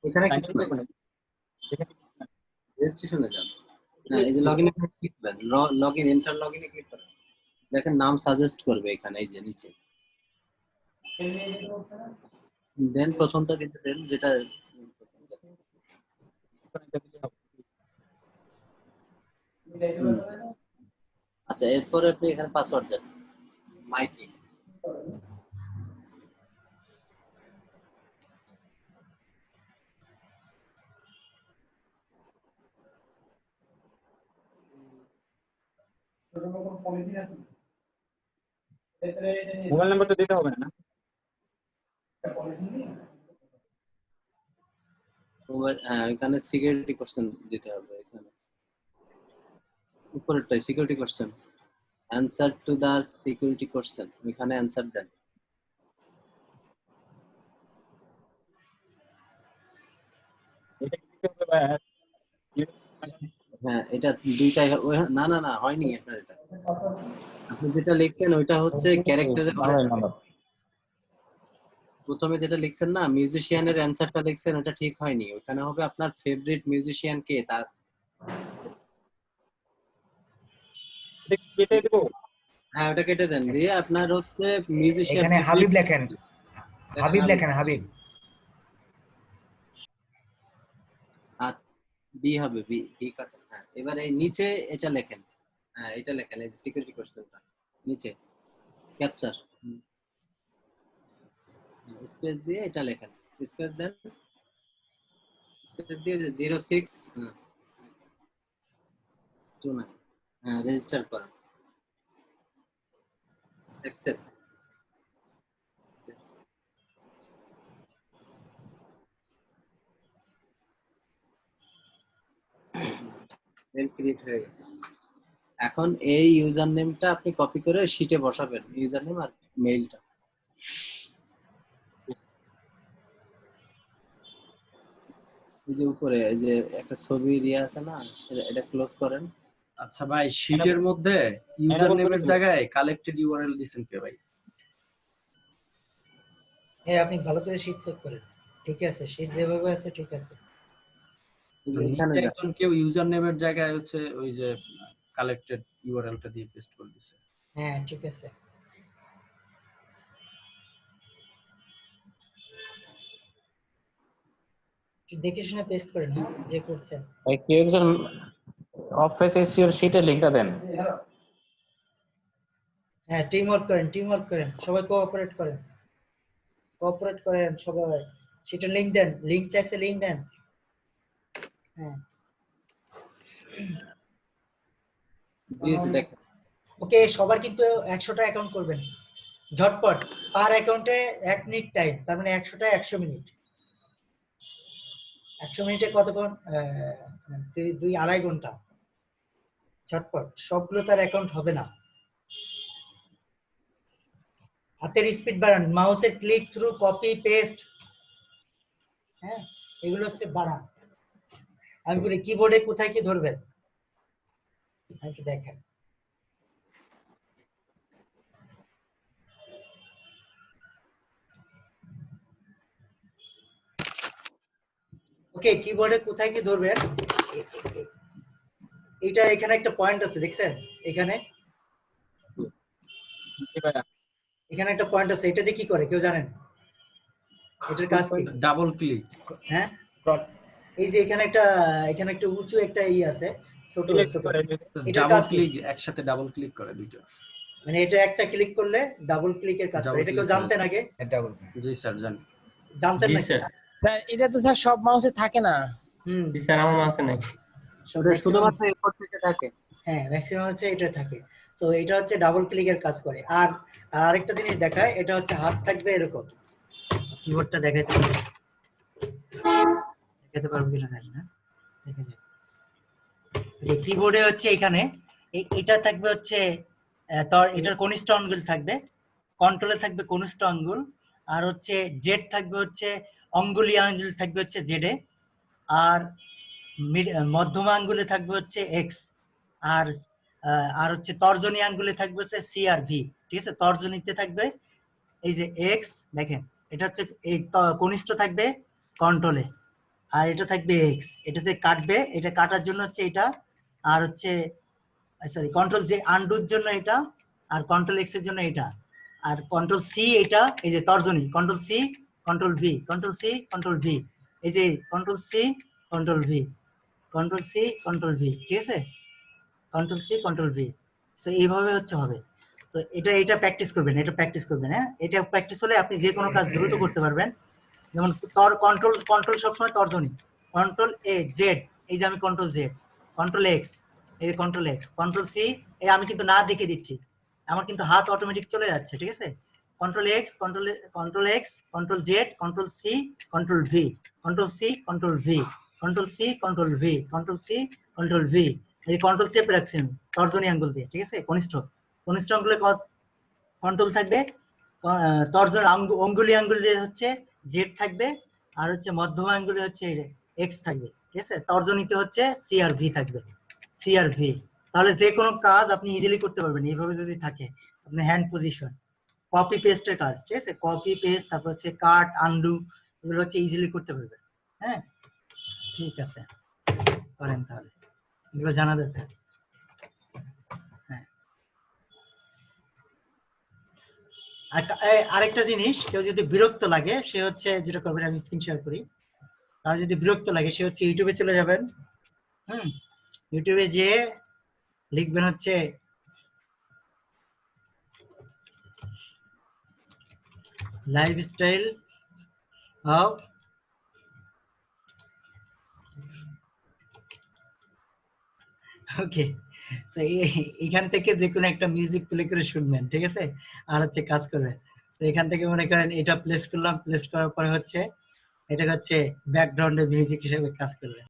এখানে কিছু নাই, রেজিস্ট্রেশনে যান, হ্যাঁ এই যে লগইনে ক্লিক করেন, লগইন এন্টার লগইনে ক্লিক করেন, দেখেন নাম সাজেস্ট করবে এখানে এই যে নিচে, দেন প্রথমটা দিতে দেন যেটা, আচ্ছা এরপরে আপনি এখানে পাসওয়ার্ড দেন, মাইকি, মোবাইল নাম্বার তো দিতে হবে না। হ্যাঁ এখানে সিকিউরিটি কোশ্চেন দিতে হবে, এখানে উপরেরটাই security question, answer to the security question, এখানে অ্যানসার দেন। এটা কি দিতে হবে ভাই? হ্যাঁ এটা দুইটাই না না না হয়নি আপনার, এটা আপনি যেটা লিখছেন ওইটা হচ্ছে ক্যারেক্টারে প্রথমে যেটা লিখছেন না মিউজিশিয়ানের অ্যানসারটা লিখছেন ওটা ঠিক হয়নি, ওখানে হবে আপনার ফেভারিট মিউজিশিয়ান কে, তার কেটে দেবো। হ্যাঁ ওটা কেটে দেন, দিয়ে আপনার হচ্ছে মিউজিশিয়ান এখানে হাবিব লেখেন, হাবিব লেখেন, হাবিব। আর বি হবে, বি বি কাটেন, হ্যাঁ এবার এই নিচে এটা লেখেন, হ্যাঁ এটা লেখেন, এই সিকিউরিটি কোশ্চেনটা নিচে ক্যাপচার স্পেস দিয়ে এটা লেখেন, স্পেস দেন, স্পেস দিয়ে 06 29 হ্যাঁ রেজিস্টার করেন, অ্যাকসেপ্ট, মেল ক্রিয়েট হয়ে গেছে। এখন এই ইউজার নেমটা আপনি কপি করে শিটে বসাবেন, ইউজার নেম আর মেইলটা, এই যে উপরে এই যে একটা ছবি দিয়ে আছে না, এটা ক্লোজ করেন। আচ্ছা ভাই, শীটের মধ্যে ইউজার enable করে নেমের দিন। জায়গায় কালেক্টেড ইউআরএল দিছেন কে ভাই? হ্যাঁ, আপনি ভালো করে শীট চেক করেন। ঠিক আছে, শীট যেভাবে আছে ঠিক আছে। তো এখানে নিচে যান। একজন কেউ ইউজার নেমের জায়গায় হচ্ছে ওই যে কালেক্টেড ইউআরএলটা দিয়ে পেস্ট করে দিছে। হ্যাঁ ঠিক আছে। একটু দেখে শুনে পেস্ট করেন, হ্যাঁ, যে করছেন। ভাই কেউ একজন অফিস এসিওর শিটের লিংকটা দেন। হ্যাঁ, টিম ওয়ার্ক করেন, টিম ওয়ার্ক করেন, সবাই কোঅপারেট করেন, কোঅপারেট করেন সবাই। সেটা লিংক দেন, লিংক চাইছে লিংক দেন। হ্যাঁ দিয়েছি দেখেন। ওকে, সবার কিন্তু 100টা অ্যাকাউন্ট করবেন ঝটপট। পার অ্যাকাউন্টে 1 মিনিট টাইম, তার মানে 100টা 100 মিনিট। 100 মিনিটে কতক্ষণ? 2-2.5 ঘন্টা। ঝটপট, সবগুলো তার অ্যাকাউন্ট হবে না। হাতের স্পিড বাড়ান, মাউসের ক্লিক থ্রু, কপি পেস্ট, হ্যাঁ এগুলো হচ্ছে বাড়ান। আমি বলি কিবোর্ডে কোথায় কি ধরবেন, একটু দেখেন। ওকে, কিবোর্ডে কোথায় কি ধরবেন, এটা এখানে একটা পয়েন্ট আছে দেখছেন, এখানে জি ভাইয়া। এখানে একটা পয়েন্ট আছে, এটা দিয়ে কি করে কেউ জানেন? এটার কাজ কি? Double click. হ্যাঁ, Scroll. এই যে এখানে একটা উঁচু একটা আছে, ছোট Select ছোট, করে দিন। এটার ডাবল কাজ কি? ক্লিক, একসাথে ডাবল ক্লিক করে দুইটা। মানে এটা একটা ক্লিক করলে ডাবল ক্লিকের কাজ করে, Double এটা কেউ click জানতেন আগে? এটা বলবো। জি স্যার, জানি। জানতেন জি নাকি? স্যার। স্যার এটা তো স্যার সব মাউসে থাকে না। হুম, জি স্যার, আমার আছে নাকি? ওটা শুধুমাত্র এরপর থেকে থাকে। হ্যাঁ ম্যাক্সিমাম হচ্ছে এটা থাকে। তো এটা হচ্ছে ডাবল ক্লিকের কাজ করে। আর আরেকটা জিনিস দেখায়, এটা হচ্ছে হাত থাকবে এরকম, কিবোর্ডটা দেখাতে পারবো কিনা জানি না, দেখে যাক। এই কিবোর্ডে হচ্ছে এখানে এটা থাকবে হচ্ছে এটার কনিষ্ঠ আঙ্গুল থাকবে, কন্ট্রোলে থাকবে কনিষ্ঠ আঙ্গুল, আর হচ্ছে জেড থাকবে হচ্ছে অঙ্গুলি আঙ্গুল থাকবে হচ্ছে জেডে, আর মধ্যমা আঙ্গুলে থাকবে হচ্ছে এক্স, আর আর হচ্ছে তর্জনী আঙ্গুলে থাকবে হচ্ছে সি আর ভি। ঠিক আছে, তর্জনীতে থাকবে এই যে এক্স, দেখেন এটা হচ্ছে এই কনিষ্ঠ থাকবে কন্ট্রোলে, আর এটা থাকবে এক্স, এটাতে কাটবে, এটা কাটার জন্য হচ্ছে এটা, আর হচ্ছে সরি কন্ট্রোল জে আন্ডুর জন্য এটা, আর কন্ট্রোল এক্স এর জন্য এটা, আর কন্ট্রোল সি এটা এই যে তর্জনী, control C control V, control C control V, এই যে control C control V, control C control V. ঠিক আছে, control C control V. So এইভাবে হচ্ছে হবে। তো এটা প্র্যাকটিস করবেন, এটা প্র্যাকটিস করবেন। হ্যাঁ, এটা প্র্যাকটিস হলে আপনি যে কোনো কাজ দ্রুত করতে পারবেন। যেমন কন্ট্রোল সবসময় তর্জনী, কন্ট্রোল এ জেড, এই যে আমি কন্ট্রোল জেড, কন্ট্রোল এক্স, এই যে কন্ট্রোল এক্স, কন্ট্রোল সি, এই আমি কিন্তু না দেখে দিচ্ছি, আমার কিন্তু হাত অটোমেটিক চলে যাচ্ছে। ঠিক আছে, control X, control X, control Z, control C control V, control C control V, control C control V, control C control V. এই কন্ট্রোল চেপে রাখছি আমি তর্জনী আঙ্গুল দিয়ে। ঠিক আছে, কনিষ্ঠ আঙ্গুলে কন্ট্রোল থাকবে, তর্জন অঙ্গুলি আঙ্গুলে হচ্ছে জেড থাকবে, আর হচ্ছে মধ্যমা আঙ্গুলে হচ্ছে এক্স থাকবে। ঠিক আছে, তর্জনীতে হচ্ছে সি আর ভি থাকবে, সি আর ভি। তাহলে যে কোনো কাজ আপনি ইজিলি করতে পারবেন এইভাবে যদি থাকে আপনার হ্যান্ড পজিশন। কপি পেস্টের কাজ, ঠিক আছে, কপি পেস্ট, তারপর হচ্ছে কাট আনডু, এগুলো হচ্ছে ইজিলি করতে পারবেন। হ্যাঁ ঠিক আছে, করেন তাহলে, এগুলো জানা দরকার। হ্যাঁ, আরেকটা জিনিস, কেউ যদি বিরক্ত লাগে সে হচ্ছে যেটা করবেন, আমি স্ক্রিন শেয়ার করি, আর যদি বিরক্ত লাগে সে হচ্ছে ইউটিউবে চলে যাবেন। ইউটিউবে যেয়ে লিখবেন হচ্ছে লাইফস্টাইল অফ, ওকে, তো এখান থেকে যে কোনো একটা মিউজিক প্লে করে শুনবেন। ঠিক আছে, আর হচ্ছে কাজ করবেন। তো এখান থেকে মনে করেন এটা প্লেস করলাম, প্লেস করার পরে হচ্ছে এটা হচ্ছে ব্যাকগ্রাউন্ডে মিউজিক হিসেবে কাজ করবে।